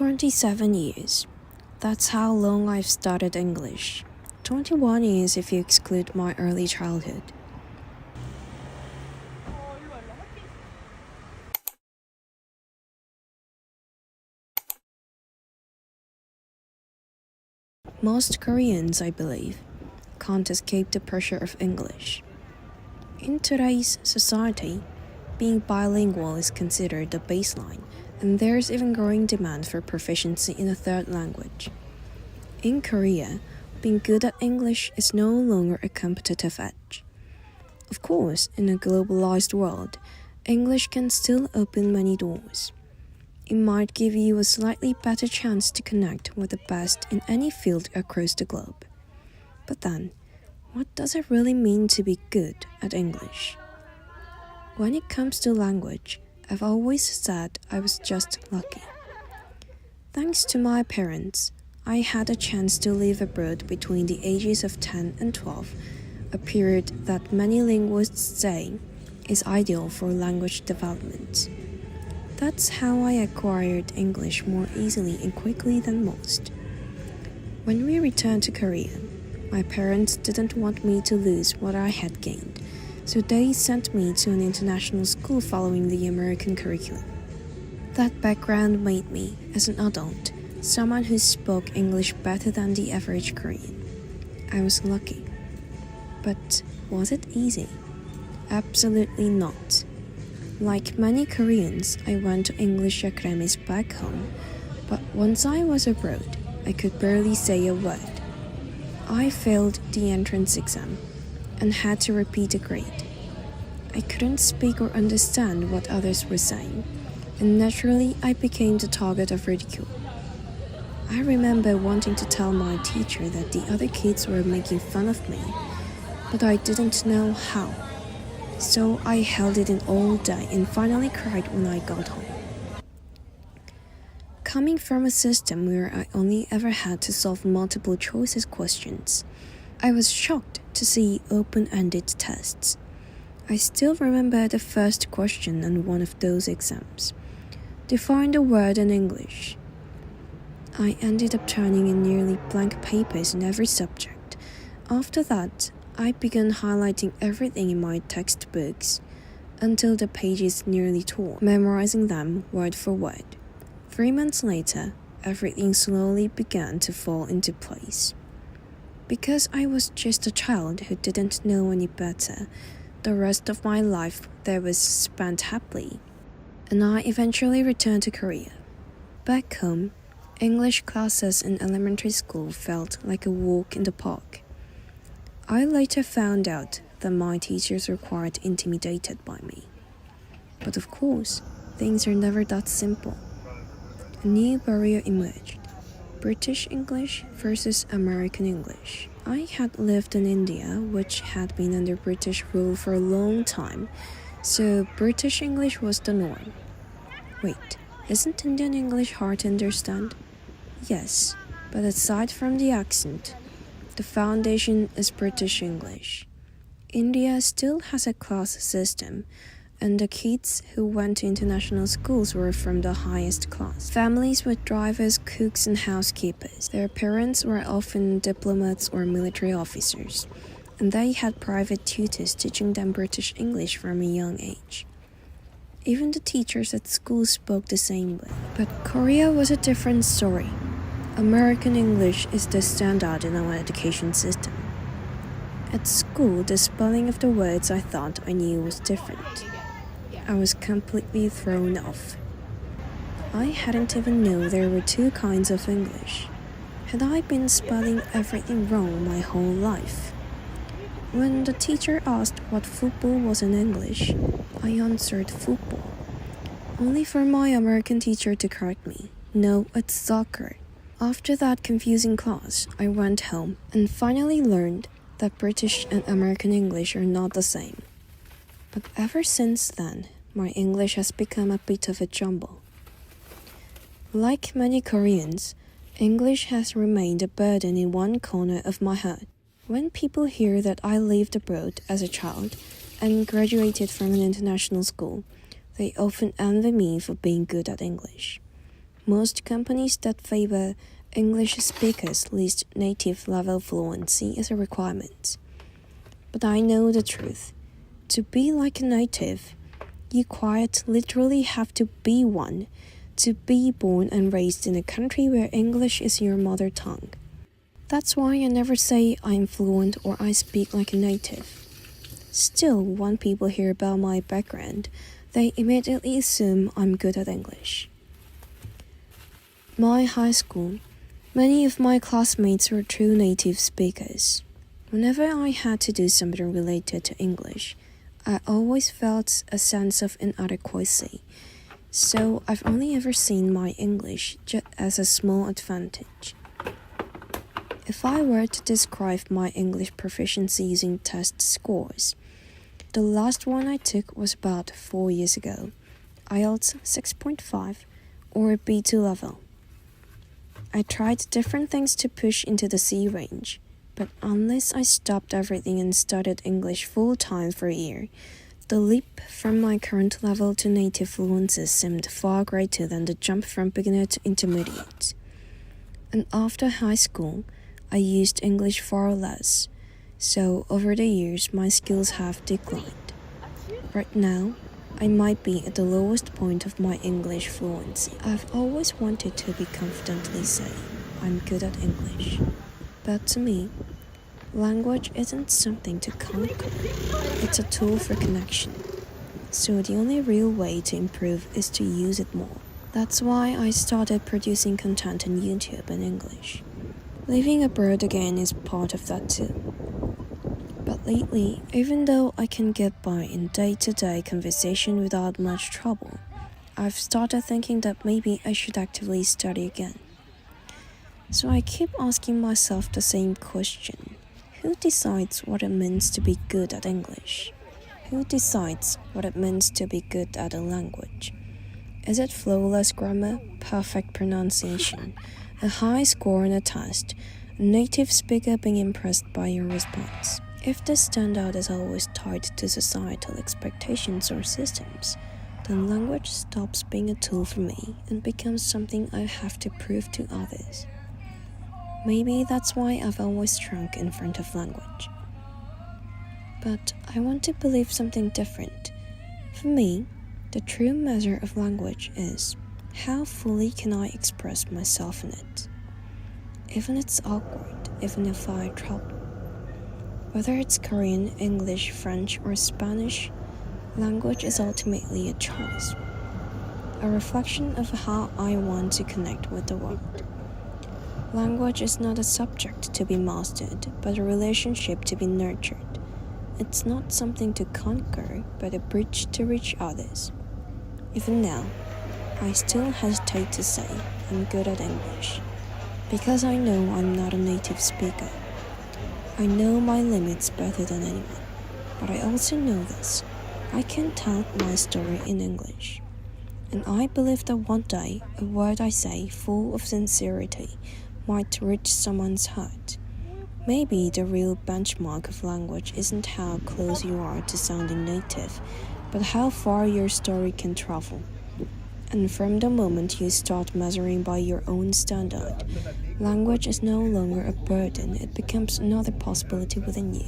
27 years. That's how long I've studied English. 21 years if you exclude my early childhood. Most Koreans, I believe, can't escape the pressure of English. In today's society, being bilingual is considered the baseline, and there's even growing demand for proficiency in a third language. In Korea, being good at English is no longer a competitive edge. Of course, in a globalized world, English can still open many doors. It might give you a slightly better chance to connect with the best in any field across the globe. But then, what does it really mean to be good at English? When it comes to language, I've always said I was just lucky. Thanks to my parents, I had a chance to live abroad between the ages of 10 and 12, a period that many linguists say is ideal for language development. That's how I acquired English more easily and quickly than most. When we returned to Korea, my parents didn't want me to lose what I had gained, so they sent me to an international school following the American curriculum. That background made me, as an adult, someone who spoke English better than the average Korean. I was lucky. But was it easy? Absolutely not. Like many Koreans, I went to English academies back home, but once I was abroad, I could barely say a word. I failed the entrance exam and had to repeat a grade. I couldn't speak or understand what others were saying, and naturally I became the target of ridicule. I remember wanting to tell my teacher that the other kids were making fun of me, but I didn't know how. So I held it in all day and finally cried when I got home. Coming from a system where I only ever had to solve multiple choices questions, I was shocked to see open-ended tests. I still remember the first question on one of those exams. Define the word in English. I ended up turning in nearly blank papers in every subject. After that, I began highlighting everything in my textbooks until the pages nearly tore, memorizing them word for word. 3 months later, everything slowly began to fall into place. Because I was just a child who didn't know any better, the rest of my life there was spent happily, and I eventually returned to Korea. Back home, English classes in elementary school felt like a walk in the park. I later found out that my teachers were quite intimidated by me. But of course, things are never that simple. A new barrier emerged: British English versus American English. I had lived in India, which had been under British rule for a long time, so British English was the norm. Wait, isn't Indian English hard to understand? Yes, but aside from the accent, the foundation is British English. India still has a class system, and the kids who went to international schools were from the highest class. Families with drivers, cooks, and housekeepers. Their parents were often diplomats or military officers, and they had private tutors teaching them British English from a young age. Even the teachers at school spoke the same way. But Korea was a different story. American English is the standard in our education system. At school, the spelling of the words I thought I knew was different. I was completely thrown off. I hadn't even known there were two kinds of English. Had I been spelling everything wrong my whole life? When the teacher asked what football was in English, I answered football, only for my American teacher to correct me. No, it's soccer. After that confusing class, I went home and finally learned that British and American English are not the same. But ever since then, my English has become a bit of a jumble. Like many Koreans, English has remained a burden in one corner of my heart. When people hear that I lived abroad as a child and graduated from an international school, they often envy me for being good at English. Most companies that favor English speakers list native level fluency as a requirement. But I know the truth. To be like a native, you quite literally have to be one, to be born and raised in a country where English is your mother tongue. That's why I never say I'm fluent or I speak like a native. Still, when people hear about my background, they immediately assume I'm good at English. My high school, many of my classmates were true native speakers. Whenever I had to do something related to English, I always felt a sense of inadequacy, so I've only ever seen my English just as a small advantage. If I were to describe my English proficiency using test scores, the last one I took was about 4 years ago, IELTS 6.5 or B2 level. I tried different things to push into the C range, but unless I stopped everything and studied English full-time for a year, the leap from my current level to native fluency seemed far greater than the jump from beginner to intermediate. And after high school, I used English far less, so over the years my skills have declined. Right now, I might be at the lowest point of my English fluency. I've always wanted to be confidently say, I'm good at English. But to me, language isn't something to conquer. It's a tool for connection. So the only real way to improve is to use it more. That's why I started producing content on YouTube in English. Living abroad again is part of that too. But lately, even though I can get by in day-to-day conversation without much trouble, I've started thinking that maybe I should actively study again. So I keep asking myself the same question. Who decides what it means to be good at English? Who decides what it means to be good at a language? Is it flawless grammar, perfect pronunciation, a high score on a test, a native speaker being impressed by your response? If the standout is always tied to societal expectations or systems, then language stops being a tool for me and becomes something I have to prove to others. Maybe that's why I've always shrunk in front of language. But I want to believe something different. For me, the true measure of language is how fully can I express myself in it. Even it's awkward, even if I trouble. Whether it's Korean, English, French, or Spanish, language is ultimately a choice, a reflection of how I want to connect with the world. Language is not a subject to be mastered, but a relationship to be nurtured. It's not something to conquer, but a bridge to reach others. Even now, I still hesitate to say I'm good at English, because I know I'm not a native speaker. I know my limits better than anyone, but I also know this. I can tell my story in English. And I believe that one day, a word I say full of sincerity might reach someone's heart. Maybe the real benchmark of language isn't how close you are to sounding native, but how far your story can travel. And from the moment you start measuring by your own standard, language is no longer a burden, it becomes another possibility within you.